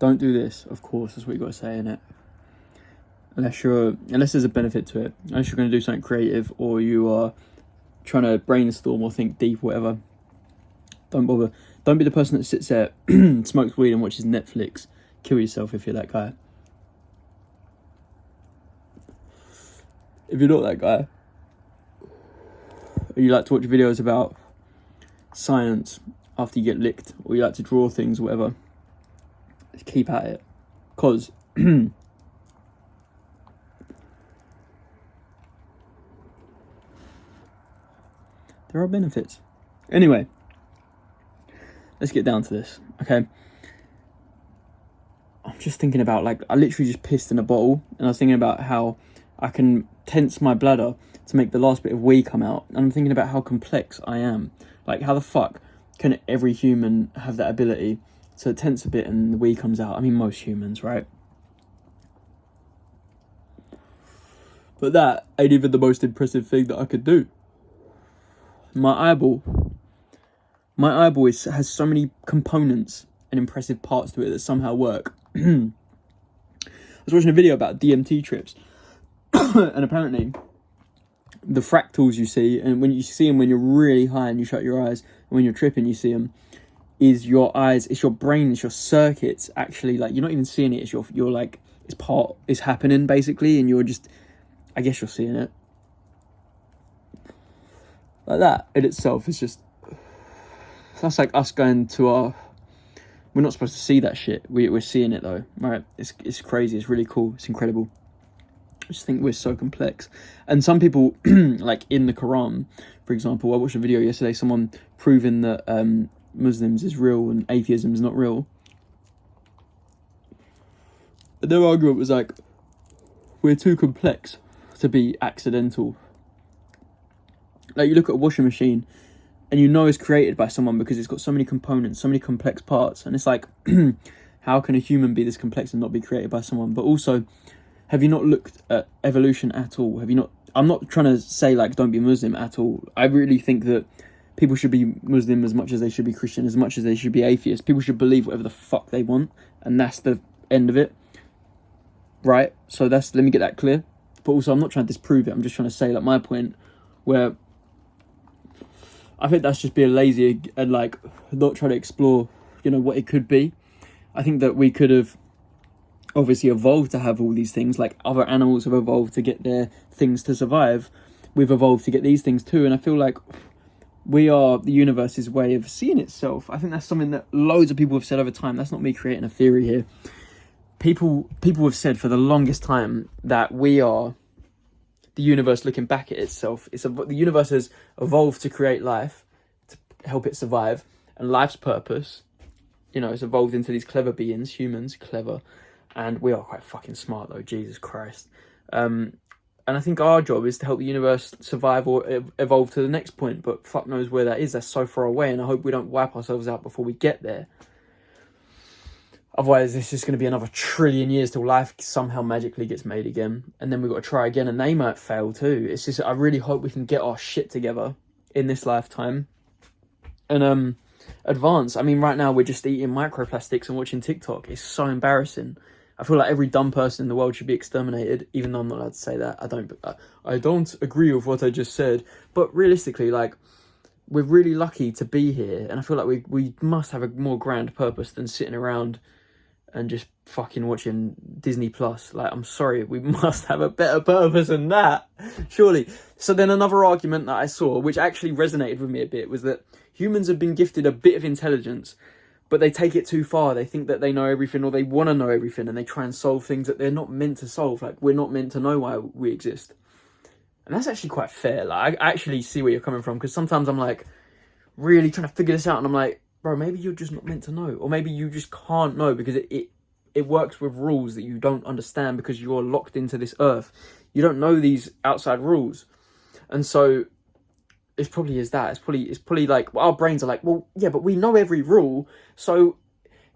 don't do this. Of course, that's what you got to say, innit? Unless there's a benefit to it. Unless you're going to do something creative, or you are trying to brainstorm or think deep, or whatever. Don't bother. Don't be the person that sits there, smokes weed and watches Netflix. Kill yourself if you're that guy. If you're not that guy, or you like to watch videos about science after you get licked, or you like to draw things, or whatever, keep at it. Because there are benefits. Anyway, let's get down to this, okay? I'm just thinking about, like, I literally just pissed in a bottle, and I was thinking about how I can tense my bladder to make the last bit of wee come out, and I'm thinking about how complex I am. Like, how the fuck can every human have that ability to tense a bit and the wee comes out? I mean, most humans, right? But that ain't even the most impressive thing that I could do. My eyeball has so many components and impressive parts to it that somehow work. I was watching a video about DMT trips, and apparently the fractals you see, and when you see them when you're really high and you shut your eyes, and when you're tripping you see them, is your eyes, it's your brain, it's your circuits, actually, like, you're not even seeing it, it's you're like, it's happening basically, and you're just, I guess you're seeing it. Like, that in itself is just, that's like us going to our, we're not supposed to see that shit, we're seeing it though, right? It's crazy, it's really cool, it's incredible. I just think we're so complex. And some people, like in the Quran, for example, I watched a video yesterday, someone proving that Muslims is real and atheism is not real. But their argument was like, we're too complex to be accidental. Like, you look at a washing machine and you know it's created by someone because it's got so many components, so many complex parts. And it's like, how can a human be this complex and not be created by someone? But also, have you not looked at evolution at all? Have you not? I'm not trying to say, like, don't be Muslim at all. I really think that people should be Muslim as much as they should be Christian, as much as they should be atheist. People should believe whatever the fuck they want, and that's the end of it. Right? So let me get that clear. But also, I'm not trying to disprove it. I'm just trying to say, like, my point, where I think that's just being lazy and, like, not trying to explore, you know, what it could be. I think that we could have obviously evolved to have all these things, like other animals have evolved to get their things to survive. We've evolved to get these things too, and I feel like we are the universe's way of seeing itself. I think that's something that loads of people have said over time. That's not me creating a theory here. People have said for the longest time that we are the universe looking back at itself. The universe has evolved to create life, to help it survive, and life's purpose, you know, it's evolved into these clever beings, humans, clever, and we are quite fucking smart though, Jesus Christ. And I think our job is to help the universe survive or evolve to the next point, but fuck knows where that is. That's so far away, and I hope we don't wipe ourselves out before we get there. Otherwise, it's just going to be another trillion years till life somehow magically gets made again. And then we've got to try again, and they might fail too. It's just, I really hope we can get our shit together in this lifetime and advance. I mean, right now we're just eating microplastics and watching TikTok. It's so embarrassing. I feel like every dumb person in the world should be exterminated, even though I'm not allowed to say that. I don't agree with what I just said. But realistically, like, we're really lucky to be here. And I feel like we must have a more grand purpose than sitting around and just fucking watching Disney Plus. Like, I'm sorry, we must have a better purpose than that, surely. So then another argument that I saw, which actually resonated with me a bit, was that humans have been gifted a bit of intelligence, but they take it too far. They think that they know everything, or they want to know everything, and they try and solve things that they're not meant to solve. Like, we're not meant to know why we exist. And that's actually quite fair. Like, I actually see where you're coming from, because sometimes I'm like really trying to figure this out, and I'm like, bro, maybe you're just not meant to know, or maybe you just can't know because it works with rules that you don't understand because you're locked into this earth. You don't know these outside rules, and so it probably is that. It's probably like, well, our brains are like, well, yeah, but we know every rule, so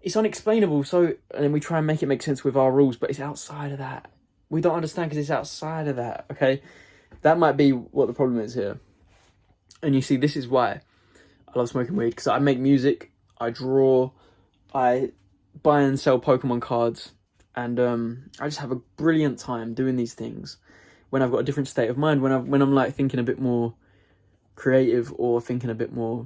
it's unexplainable. So, and then we try and make it make sense with our rules, but it's outside of that. We don't understand because it's outside of that. Okay, that might be what the problem is here. And you see, this is why I love smoking weed, because I make music, I draw, I buy and sell Pokemon cards, and I just have a brilliant time doing these things when I've got a different state of mind, when I'm like thinking a bit more creative or thinking a bit more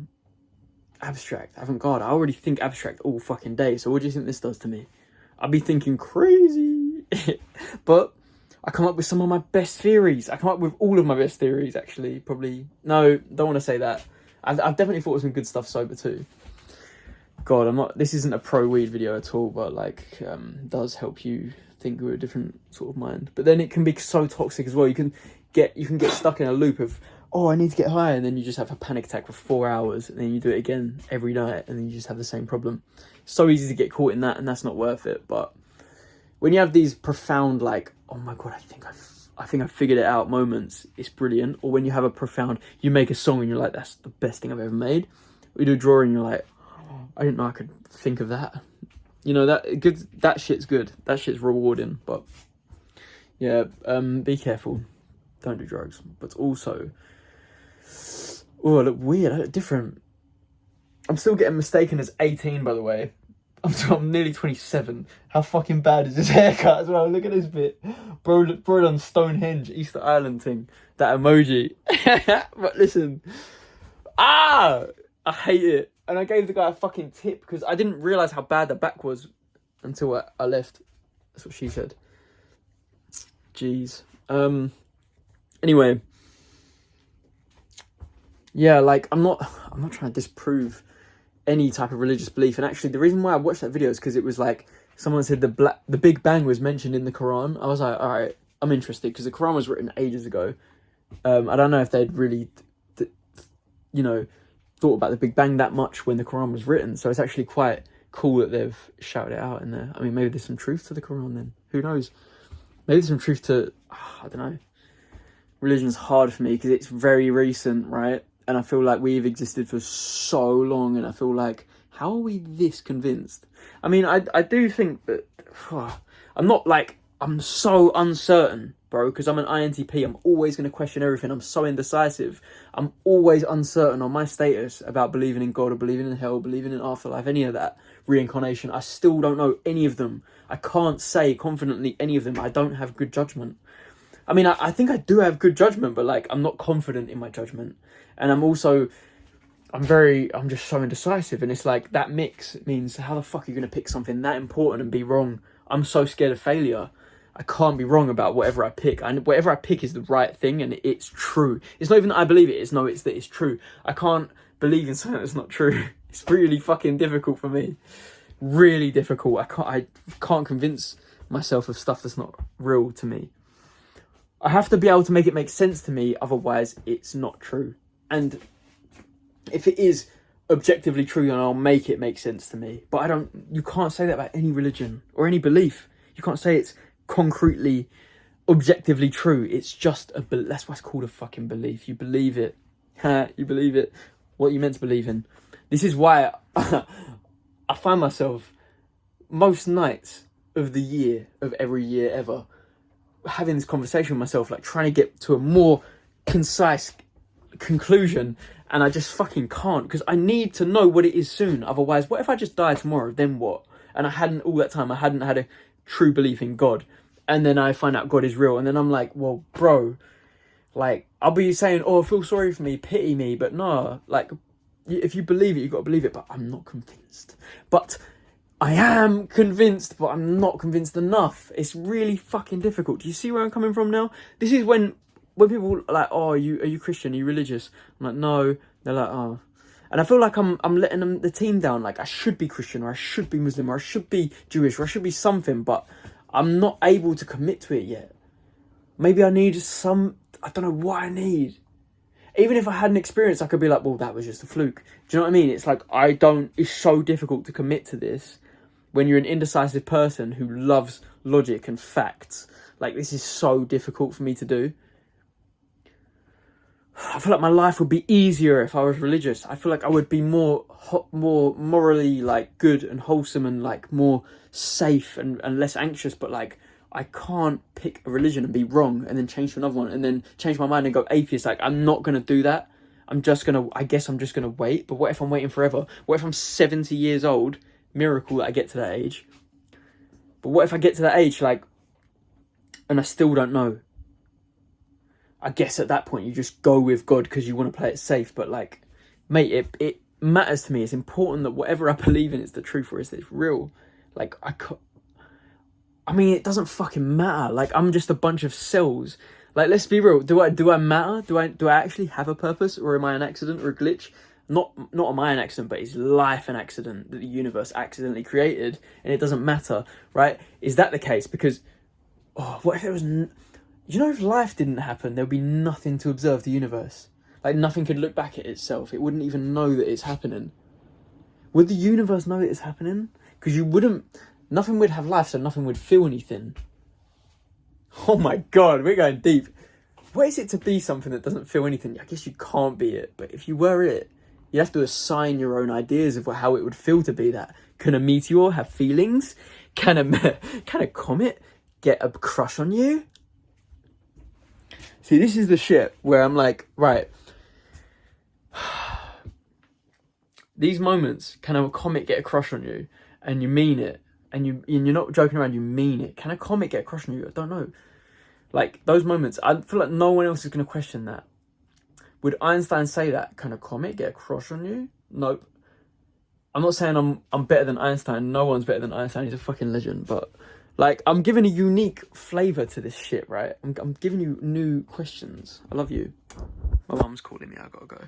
abstract. Avant-garde. I already think abstract all fucking day, so what do you think this does to me? I'll be thinking crazy. But I come up with some of my best theories. I come up with all of my best theories, actually. Probably. No, don't want to say that. I've definitely thought of some good stuff sober too. God, I'm not. This isn't a pro weed video at all, but like, does help you think with a different sort of mind. But then it can be so toxic as well. You can get stuck in a loop of, oh, I need to get high, and then you just have a panic attack for 4 hours, and then you do it again every night, and then you just have the same problem. So easy to get caught in that, and that's not worth it. But when you have these profound, like, oh my God, I think I figured it out moments, it's brilliant. Or when you have a profound, you make a song and you're like, that's the best thing I've ever made. Or you do a drawing and you're like, oh, I didn't know I could think of that. You know, that shit's good. That shit's rewarding. But yeah, be careful. Don't do drugs. But also, oh, I look weird. I look different. I'm still getting mistaken as 18, by the way. I'm nearly 27. How fucking bad is this haircut as well? Look at this bit. Bro on Stonehenge, Easter Island thing. That emoji. But listen. I hate it. And I gave the guy a fucking tip because I didn't realise how bad the back was until I left. That's what she said. Jeez. Anyway. Yeah, like, I'm not trying to disprove any type of religious belief. And actually, the reason why I watched that video is because it was like, someone said the Big Bang was mentioned in the Quran. I was like, all right, I'm interested, because the Quran was written ages ago. I don't know if they'd really, thought about the Big Bang that much when the Quran was written. So it's actually quite cool that they've shouted it out in there. I mean, maybe there's some truth to the Quran then. Who knows? Maybe there's some truth to, I don't know. Religion's hard for me because it's very recent, right? And I feel like we've existed for so long, and I feel like, how are we this convinced? I mean, I do think that, I'm so uncertain, bro, because I'm an INTP. I'm always going to question everything. I'm so indecisive. I'm always uncertain on my status about believing in God or believing in hell, believing in afterlife, any of that, reincarnation. I still don't know any of them. I can't say confidently any of them. I don't have good judgment. I mean, I think I do have good judgment, but like, I'm not confident in my judgment. And I'm just so indecisive. And it's like, that mix means, how the fuck are you going to pick something that important and be wrong? I'm so scared of failure. I can't be wrong about whatever I pick. Whatever I pick is the right thing, and it's true. It's not even that I believe it. It's that it's true. I can't believe in something that's not true. It's really fucking difficult for me. Really difficult. I can't convince myself of stuff that's not real to me. I have to be able to make it make sense to me, otherwise it's not true. And if it is objectively true, then I'll make it make sense to me. But you can't say that about any religion or any belief. You can't say it's concretely, objectively true. It's just that's why it's called a fucking belief. You believe it. You believe it. What you meant to believe in. This is why I find myself most nights of the year, of every year ever, having this conversation with myself, like trying to get to a more concise conclusion, and I just fucking can't, because I need to know what it is soon. Otherwise, what if I just die tomorrow? Then what? And I hadn't had a true belief in God, and then I find out God is real, and then I'm like, well, bro, like, I'll be saying, oh, feel sorry for me, pity me, but no, like, if you believe it, you got to believe it. But I'm not convinced. But I am convinced, but I'm not convinced enough. It's really fucking difficult. Do you see where I'm coming from now? This is when people are like, oh, are you Christian? Are you religious? I'm like, no. They're like, oh. And I feel like I'm letting the team down. Like, I should be Christian, or I should be Muslim, or I should be Jewish, or I should be something, but I'm not able to commit to it yet. Maybe I need I don't know what I need. Even if I had an experience, I could be like, well, that was just a fluke. Do you know what I mean? It's like, it's so difficult to commit to this when you're an indecisive person who loves logic and facts. Like, this is so difficult for me to do. I feel like my life would be easier if I was religious. I feel like I would be more morally, like, good and wholesome, and like more safe and less anxious. But like, I can't pick a religion and be wrong and then change to another one and then change my mind and go atheist. Like, I'm not going to do that. I guess I'm just going to wait. But what if I'm waiting forever? What if I'm 70 years old, miracle that I get to that age. But what if I get to that age, like, and I still don't know? I guess at that point you just go with God because you want to play it safe. But like, mate, it matters to me. It's important that whatever I believe in is the truth, or is it's real. Like, I mean, it doesn't fucking matter. Like, I'm just a bunch of cells. Like, let's be real. Do I matter? Do I actually have a purpose, or am I an accident or a glitch? Not am I an accident, but is life an accident that the universe accidentally created, and it doesn't matter, right? Is that the case? Because, what if there was? If life didn't happen, there would be nothing to observe the universe. Like, nothing could look back at itself. It wouldn't even know that it's happening. Would the universe know that it's happening? Because nothing would have life, so nothing would feel anything. Oh my God, we're going deep. What is it to be something that doesn't feel anything? I guess you can't be it, but if you were it, you have to assign your own ideas of how it would feel to be that. Can a meteor have feelings? Can a comet get a crush on you? See, this is the shit where I'm like, right, these moments, can a comet get a crush on you? And you mean it. And you're not joking around, you mean it. Can a comet get a crush on you? I don't know. Like, those moments, I feel like no one else is going to question that. Would Einstein say that? Can a comet get a crush on you? Nope. I'm not saying I'm better than Einstein. No one's better than Einstein. He's a fucking legend. But, like, I'm giving a unique flavour to this shit, right? I'm giving you new questions. I love you. My mum's calling me. I gotta go.